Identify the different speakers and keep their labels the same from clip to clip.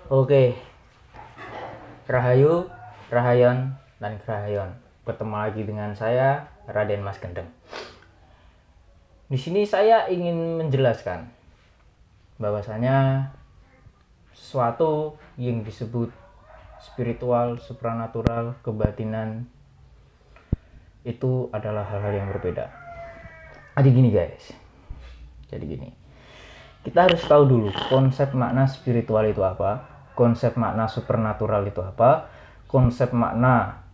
Speaker 1: Oke, Rahayu, Rahayon, dan Krahayon. Ketemu lagi dengan saya, Raden Mas Gendeng. Di sini saya ingin menjelaskan bahwasanya sesuatu yang disebut spiritual, supranatural, kebatinan itu adalah hal-hal yang berbeda. Jadi gini guys. Kita harus tahu dulu konsep makna spiritual itu apa, konsep makna supernatural itu apa, konsep makna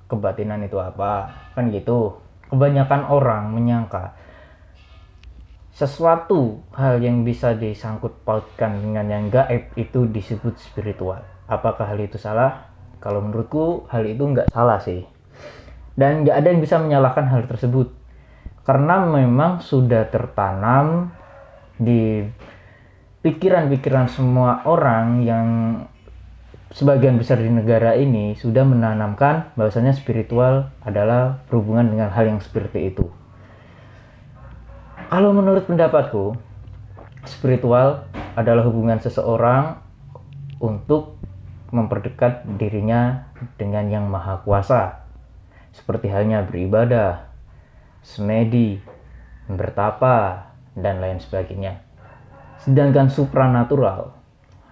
Speaker 1: kebatinan itu apa, kan gitu. Kebanyakan orang menyangka sesuatu hal yang bisa disangkut pautkan dengan yang gaib itu disebut spiritual. Apakah hal itu salah? Kalau menurutku hal itu nggak salah sih, dan nggak ada yang bisa menyalahkan hal tersebut karena memang sudah tertanam di pikiran-pikiran semua orang yang sebagian besar di negara ini sudah menanamkan bahwasanya spiritual adalah berhubungan dengan hal yang seperti itu. Kalau menurut pendapatku, spiritual adalah hubungan seseorang untuk memperdekat dirinya dengan yang maha kuasa, seperti halnya beribadah, semedi, bertapa, dan lain sebagainya. Sedangkan supranatural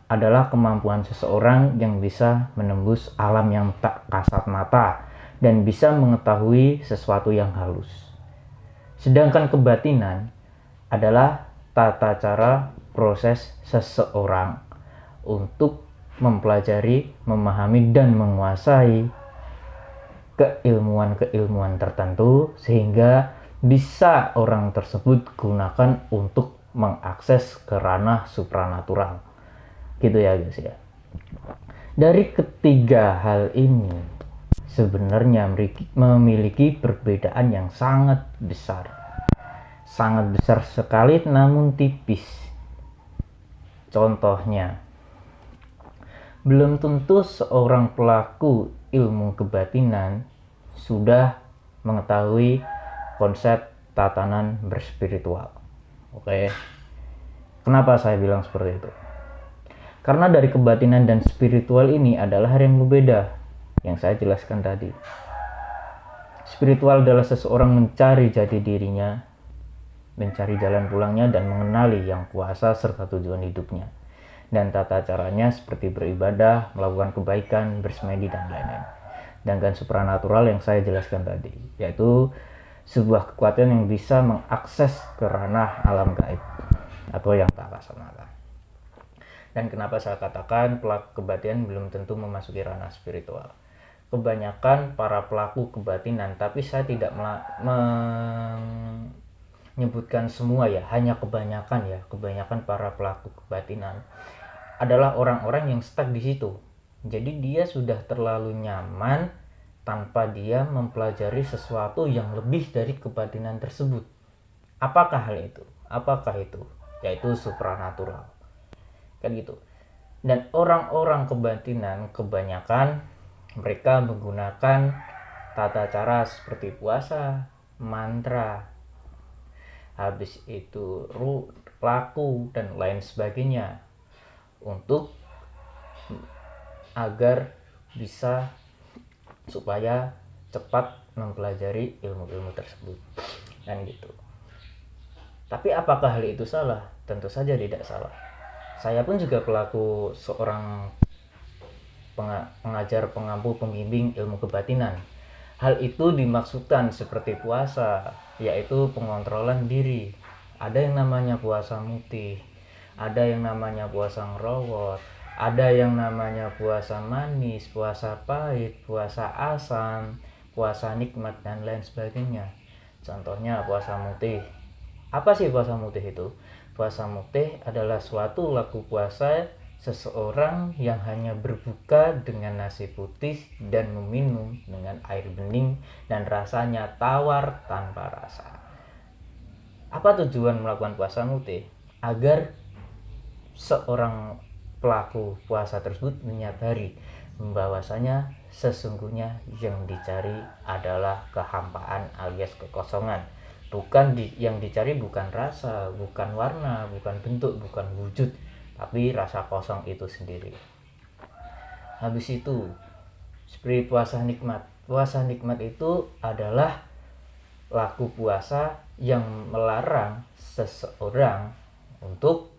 Speaker 1: adalah kemampuan seseorang yang bisa menembus alam yang tak kasat mata dan bisa mengetahui sesuatu yang halus. Sedangkan kebatinan adalah tata cara proses seseorang untuk mempelajari, memahami, dan menguasai keilmuan-keilmuan tertentu sehingga bisa orang tersebut gunakan untuk mengakses ke ranah supranatural. Gitu ya guys ya. Dari ketiga hal ini sebenarnya memiliki perbedaan yang sangat besar sekali, namun tipis. Contohnya, belum tentu seorang pelaku ilmu kebatinan sudah mengetahui konsep tatanan berspiritual. Oke. Kenapa saya bilang seperti itu? Karena dari kebatinan dan spiritual ini adalah hal yang berbeda yang saya jelaskan tadi. Spiritual adalah seseorang mencari jati dirinya, mencari jalan pulangnya, dan mengenali yang kuasa serta tujuan hidupnya. Dan tata caranya seperti beribadah, melakukan kebaikan, bersemedi, dan lain-lain. Sedangkan supranatural yang saya jelaskan tadi, yaitu sebuah kekuatan yang bisa mengakses ke ranah alam gaib atau yang tak kasat mata. Dan kenapa saya katakan pelaku kebatinan belum tentu memasuki ranah spiritual? Kebanyakan para pelaku kebatinan, tapi saya tidak menyebutkan semua ya, hanya kebanyakan para pelaku kebatinan adalah orang-orang yang stuck di situ. Jadi dia sudah terlalu nyaman tanpa dia mempelajari sesuatu yang lebih dari kebatinan tersebut. Apakah hal itu? Apakah itu? Yaitu supranatural. Kan gitu. Dan orang-orang kebatinan kebanyakan mereka menggunakan tata cara seperti puasa, mantra, habis itu laku, dan lain sebagainya untuk agar bisa supaya cepat mempelajari ilmu-ilmu tersebut dan gitu. Tapi apakah hal itu salah? Tentu saja tidak salah. Saya pun juga pelaku seorang pengajar, pengampu, pembimbing ilmu kebatinan. Hal itu dimaksudkan seperti puasa, yaitu pengontrolan diri. Ada yang namanya puasa mutih, ada yang namanya puasa ngerowot, ada yang namanya puasa manis, puasa pahit, puasa asam, puasa nikmat, dan lain sebagainya. Contohnya puasa mutih. Apa sih puasa mutih itu? Puasa mutih adalah suatu laku puasa seseorang yang hanya berbuka dengan nasi putih dan meminum dengan air bening dan rasanya tawar tanpa rasa. Apa tujuan melakukan puasa mutih? Agar seorang pelaku puasa tersebut menyadari bahwasanya sesungguhnya yang dicari adalah kehampaan alias kekosongan. Yang dicari bukan rasa, bukan warna, bukan bentuk, bukan wujud, tapi rasa kosong itu sendiri. Habis itu seperti puasa nikmat. Puasa nikmat itu adalah laku puasa yang melarang seseorang untuk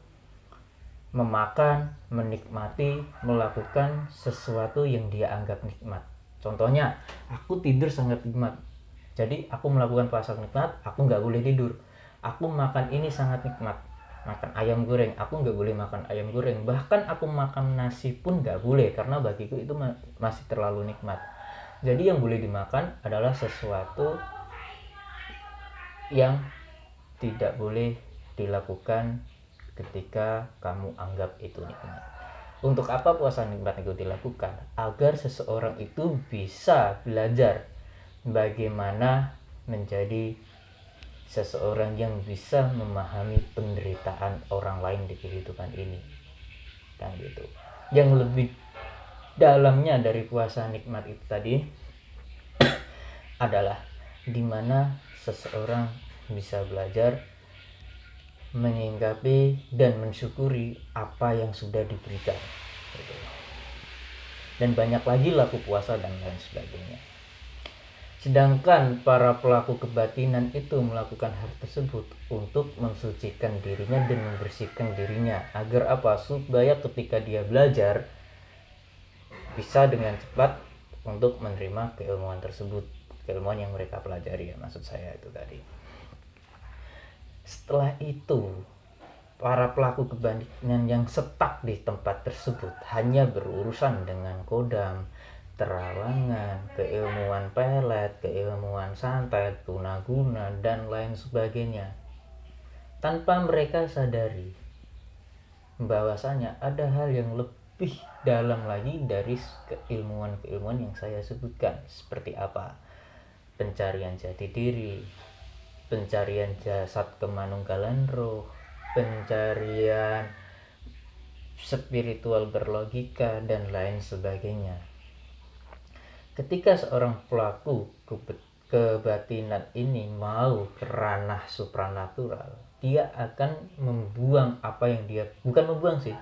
Speaker 1: memakan, menikmati, melakukan sesuatu yang dia anggap nikmat. Contohnya, aku tidur sangat nikmat. Jadi aku melakukan puasa nikmat, aku nggak boleh tidur. Aku makan ini sangat nikmat. Makan ayam goreng, aku nggak boleh makan ayam goreng. Bahkan aku makan nasi pun nggak boleh, karena bagiku itu masih terlalu nikmat. Jadi yang boleh dimakan adalah sesuatu yang tidak boleh dilakukan ketika kamu anggap itu nikmat. Untuk apa puasa nikmat itu dilakukan? Agar seseorang itu bisa belajar bagaimana menjadi seseorang yang bisa memahami penderitaan orang lain di kehidupan ini, kan gitu. Yang lebih dalamnya dari puasa nikmat itu tadi adalah dimana seseorang bisa belajar menyingkapi dan mensyukuri apa yang sudah diberikan gitu. Dan banyak lagi laku puasa dan lain sebagainya. Sedangkan para pelaku kebatinan itu melakukan hal tersebut untuk mensucikan dirinya dan membersihkan dirinya. Agar apa? Supaya ketika dia belajar bisa dengan cepat untuk menerima keilmuan tersebut, keilmuan yang mereka pelajari ya, maksud saya itu tadi. Setelah itu, para pelaku kebatinan yang stuck di tempat tersebut hanya berurusan dengan kodam, terawangan, keilmuan pelet, keilmuan santet, tunaguna, dan lain sebagainya, tanpa mereka sadari bahwasanya ada hal yang lebih dalam lagi dari keilmuan-keilmuan yang saya sebutkan. Seperti apa? Pencarian jati diri, pencarian jasad kemanunggalan roh, pencarian spiritual berlogika, dan lain sebagainya. Ketika seorang pelaku kebatinan ini mau ke ranah supranatural, dia akan membuang apa yang dia, bukan membuang sih,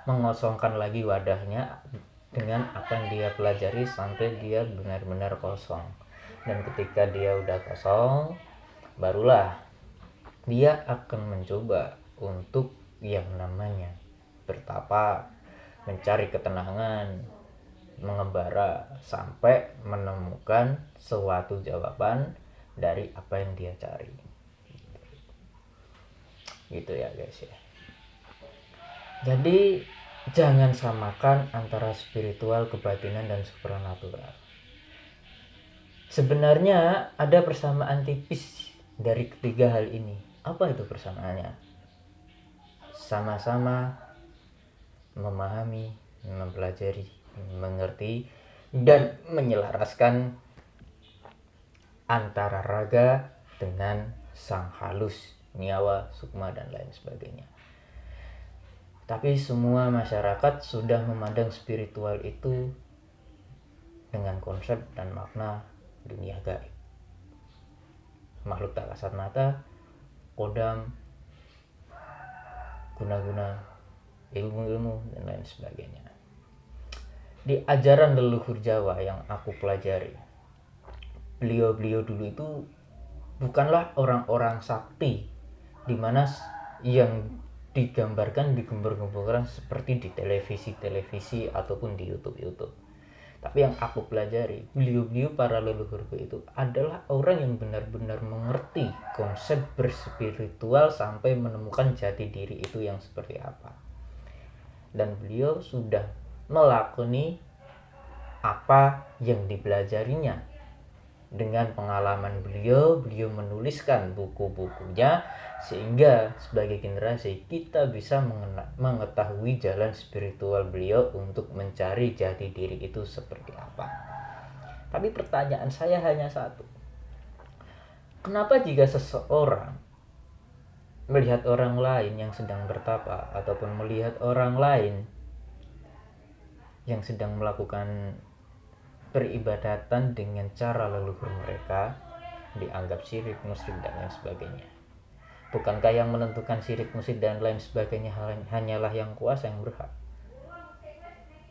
Speaker 1: mengosongkan lagi wadahnya dengan apa yang dia pelajari sampai dia benar-benar kosong. Dan ketika dia udah kosong, barulah dia akan mencoba untuk yang namanya bertapa, mencari ketenangan, mengembara sampai menemukan suatu jawaban dari apa yang dia cari. Gitu ya guys ya. Jadi jangan samakan antara spiritual, kebatinan, dan supranatural. Sebenarnya ada persamaan tipis dari ketiga hal ini. Apa itu persamaannya? Sama-sama memahami, mempelajari, mengerti, dan menyelaraskan antara raga dengan sang halus, nyawa, sukma, dan lain sebagainya. Tapi semua masyarakat sudah memandang spiritual itu dengan konsep dan makna dunia gaib, makhluk tak kasat mata, kodam, guna-guna, ilmu-ilmu, dan lain sebagainya. Di ajaran leluhur Jawa yang aku pelajari, beliau-beliau dulu itu bukanlah orang-orang sakti di mana yang digambarkan, digembar-gemborkan seperti di televisi ataupun di YouTube. Tapi yang aku pelajari, beliau-beliau para leluhurku itu adalah orang yang benar-benar mengerti konsep berspiritual sampai menemukan jati diri itu yang seperti apa. Dan beliau sudah melakoni apa yang dipelajarinya. Dengan pengalaman beliau menuliskan buku-bukunya sehingga sebagai generasi kita bisa mengetahui jalan spiritual beliau untuk mencari jati diri itu seperti apa. Tapi pertanyaan saya hanya satu. Kenapa jika seseorang melihat orang lain yang sedang bertapa ataupun melihat orang lain yang sedang melakukan peribadatan dengan cara leluhur mereka dianggap syirik, musyrik, dan lain sebagainya? Bukankah yang menentukan syirik, musyrik, dan lain sebagainya hanyalah yang kuasa, yang berhak?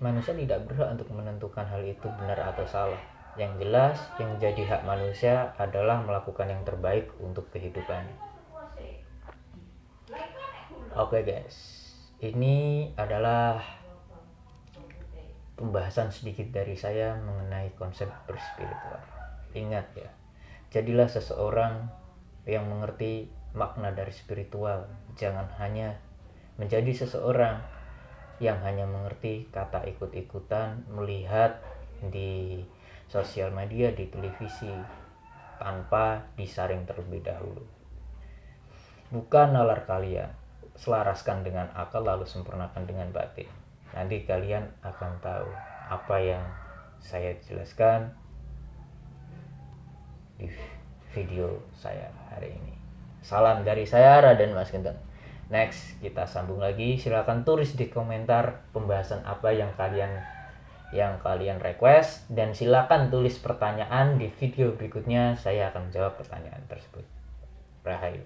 Speaker 1: manusia tidak berhak untuk menentukan hal itu benar atau salah. Yang jelas, yang jadi hak manusia adalah melakukan yang terbaik untuk kehidupannya. Oke guys, ini adalah pembahasan sedikit dari saya mengenai konsep berspiritual. Ingat ya, jadilah seseorang yang mengerti makna dari spiritual. Jangan hanya menjadi seseorang yang hanya mengerti kata ikut-ikutan, melihat di sosial media, di televisi, tanpa disaring terlebih dahulu. Bukan nalar kalian, selaraskan dengan akal lalu sempurnakan dengan batin. Nanti kalian akan tahu apa yang saya jelaskan di video saya hari ini. Salam dari saya, Raden Mas Genteng. Next, kita sambung lagi. Silakan tulis di komentar pembahasan apa yang kalian request, dan silakan tulis pertanyaan di video berikutnya. Saya akan jawab pertanyaan tersebut. Rahayu.